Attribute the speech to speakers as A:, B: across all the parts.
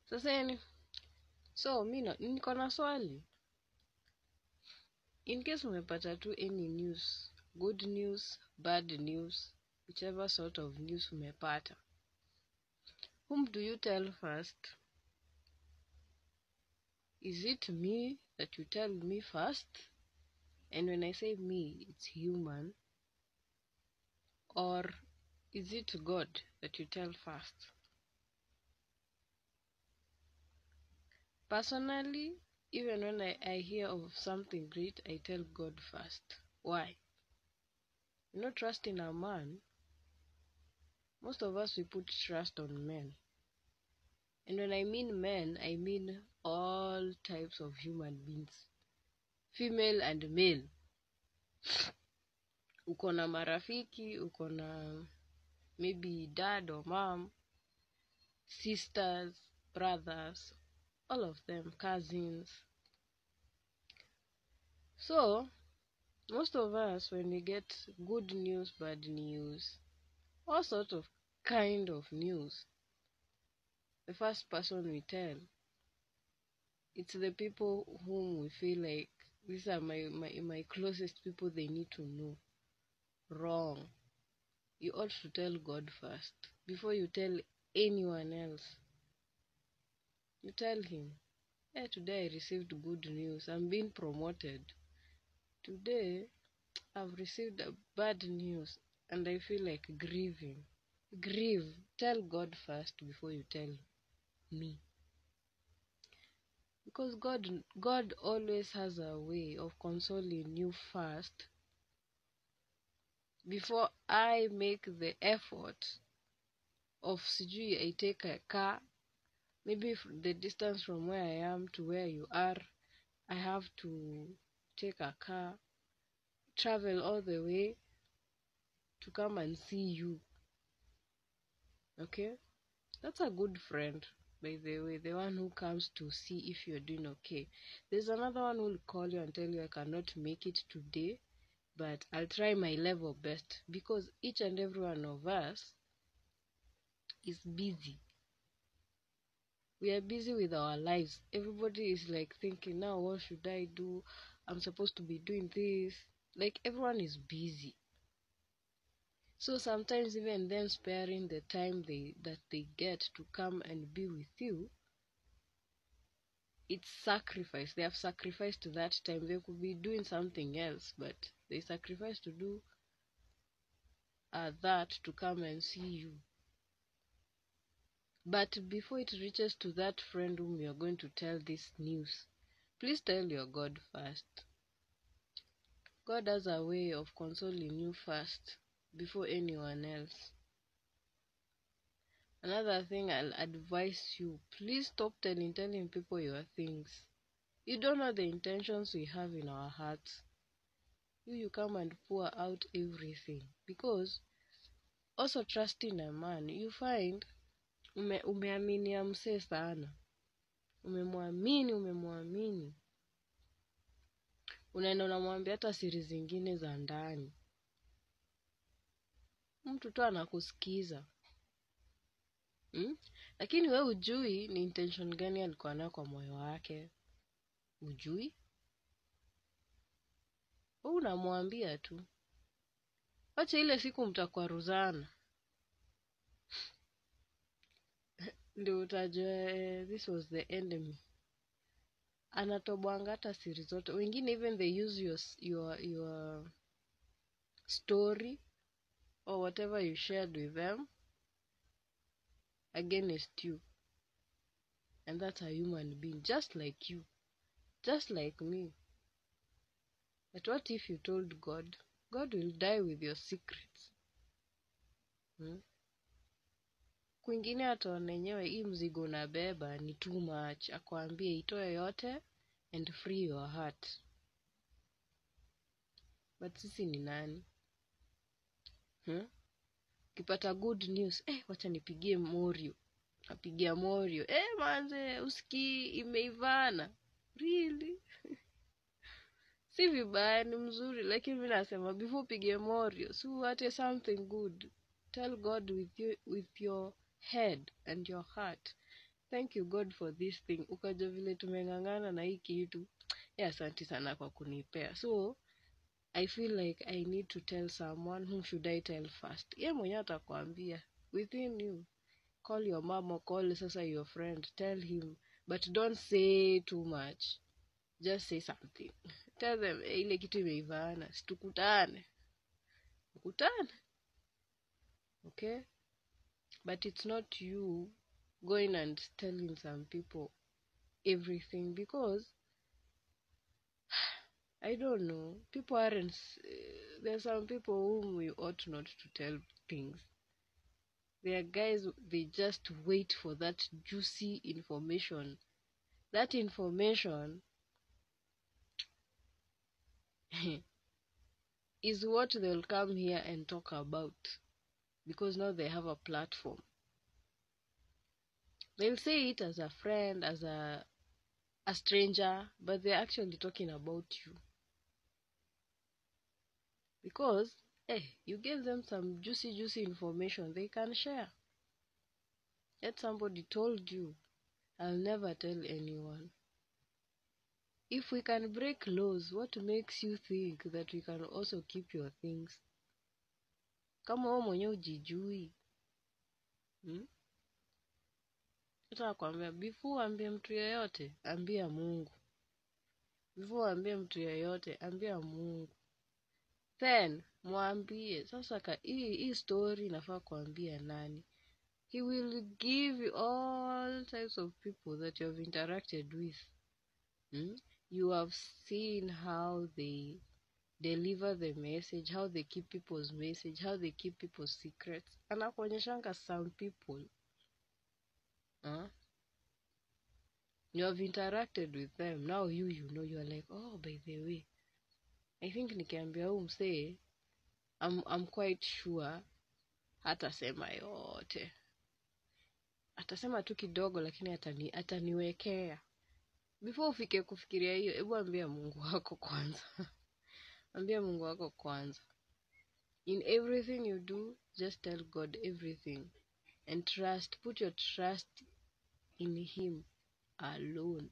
A: Sasa yani, so mimi niko na swali. In case umepata tu any news, good news, bad news, whichever sort of news umepata, whom do you tell first? Is it me that you tell me first? And when I say me, it's human. Or is it God that you tell first? Personally, even when I hear of something great, I tell God first. Why? You know, trust in a man. Most of us, we put trust on men. And when I mean men, I mean all types of human beings. Female and male. Uko na marafiki, uko na maybe dad or mom, sisters, brothers, all of them, cousins. So, most of us, when we get good news, bad news, all sorts of kind of news, the first person we tell, it's the people whom we feel like, these are my closest people, they need to know. Wrong. You ought to tell God first, before you tell anyone else. You tell him, hey, today I received good news, I'm being promoted. Today, I've received a bad news, and I feel like grieving. Grieve. Tell God first before you tell me. Because God always has a way of consoling you first before I make the effort of sijui I take a car. Maybe the distance from where I am to where you are, I have to take a car, travel all the way to come and see you. Okay? That's a good friend, by the way, the one who comes to see if you're doing okay. There's another one who will call you and tell you, I cannot make it today, but I'll try my level best, because each and every one of us is busy. We are busy with our lives. Everybody is like thinking, now what should I do? I'm supposed to be doing this. Like, everyone is busy. So sometimes even them sparing the time that they get to come and be with you, it's sacrifice. They have sacrificed that time. They could be doing something else, but they sacrifice to do that to come and see you. But before it reaches to that friend whom you're going to tell this news, please tell your God first. God has a way of consoling you first before anyone else. Another thing I'll advise you, please stop telling people your things. You don't know the intentions we have in our hearts. You come and pour out everything, because also trusting a man, you find umeaminia msee sana, umemwamini, unaenda unamwambia hata siri zingine za ndani, mtu tu anakusikiza. Lakini we ujui ni intention gani alikuwa nayo kwa moyo wake. Ujui, wewe unamwambia tu. Wacha ile siku mtakwaruzana, ndio utajua this was the enemy. Anatobwanga hata siri zote. Wengine even they use your story or whatever you shared with them against you. And that's a human being, just like you, just like me. But what if you told God? God will die with your secrets. Kwingine ataona yenyewe hii mzigo unabeba ni too much, akwambie itoe yote and free your heart. But sisi ni nani? Kipata good news, wacha nipigie Morio. Napigia Morio, manze usikii imeivana. Really? Si vibaya, ni mzuri, lakini mimi nasema before upige Morio, so what something good. Tell God with your head and your heart. thank you God for this thing, ukajua vile tumeng'ang'ana na hii kitu, asante sana kwa kunipea. So I feel like I need to tell someone. Whom should I tell first? Ye mwenye atakwambia within you. Call your mom or call sasa your friend, tell him, but don't say too much, just say something. Tell them ile kitu imeivana, situkutane, okay? But it's not you going and telling some people everything, because I don't know, people aren't, there's some people whom we ought not to tell things. There are guys, they just wait for that juicy information. That information is what they'll come here and talk about, because now they have a platform. They'll say it as a friend, as a stranger, but they're actually talking about you. Because, you gave them some juicy information they can share. Yet somebody told you, I'll never tell anyone. If we can break laws, what makes you think that we can also keep your things? Kama wewe mwenyewe hujijui. Nitakwambia, before ambie mtu yeyote, ambia Mungu. Before ambie mtu yeyote, ambia Mungu. Then mwambie sasa hii story nafaa kuambia nani? He will give you all types of people that you have interacted with. You have seen how they deliver the message, how they keep people's message, how they keep people's secrets. Anakuonyeshanga some people. You have interacted with them. Now you know, you're like, oh, by the way, I think nikiambia huyu msee, I'm quite sure hatasema yote. Atasema tu kidogo, lakini ataniwekea. Before ufike kufikiria hiyo, hebu ambia Mungu wako kwanza. Ambia Mungu wako kwanza. In everything you do, just tell God everything. And trust, put your trust in him alone.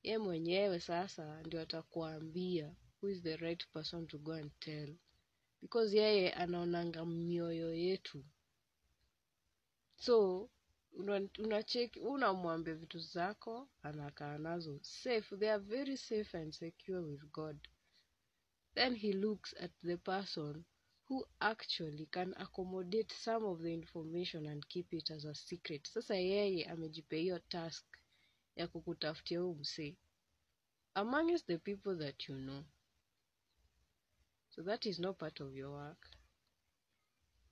A: Ye mwenyewe sasa ndio atakuambia who is the right person to go and tell. Because yeye anaonanga mioyo yetu. So, unamwambia vitu zako, anakaa nazo safe. They are very safe and secure with God. Then he looks at the person who actually can accommodate some of the information and keep it as a secret. Sasa yeye amejipea hiyo task ya kukutafutia huyu msee amongst the people that you know. So that is not part of your work.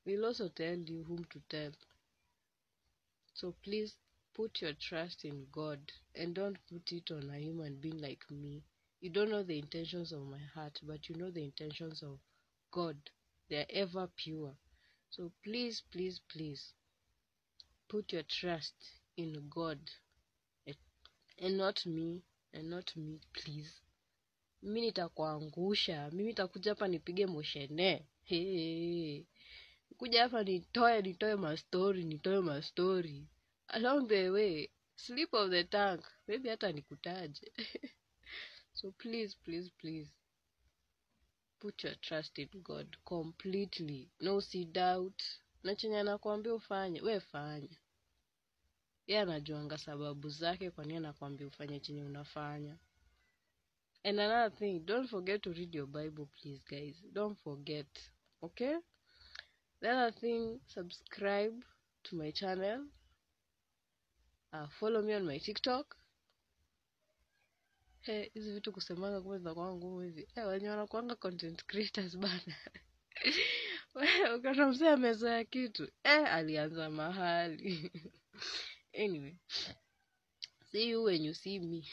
A: We'll also tell you whom to tell. So please put your trust in God and don't put it on a human being like me. You don't know the intentions of my heart, but you know the intentions of God. They are ever pure. So please, please, please put your trust in God and not me, please. Mimi nitakuangusha. Mimi nitakuja hapa nipige moshene. Kuja hapa nitoe mastori. Along the way, slip of the tongue, maybe hata nikutaje. So please, please, please, put your trust in God completely. No doubt. Na chenye anakuambia ufanye, we fanya. Yeye anajuanga sababu zake kwa nini anakuambia ufanye chenye unafanya. And another thing, don't forget to read your Bible, please, guys. Don't forget, okay? The other thing, subscribe to my channel. Follow me on my TikTok. Hizi vitu kusemanga kumbe zinakuwa ngumu hivi. Wenye wanakuanga content creators bana. Ukana msee amezoea kitu. Alianza mahali. Anyway, see you when you see me.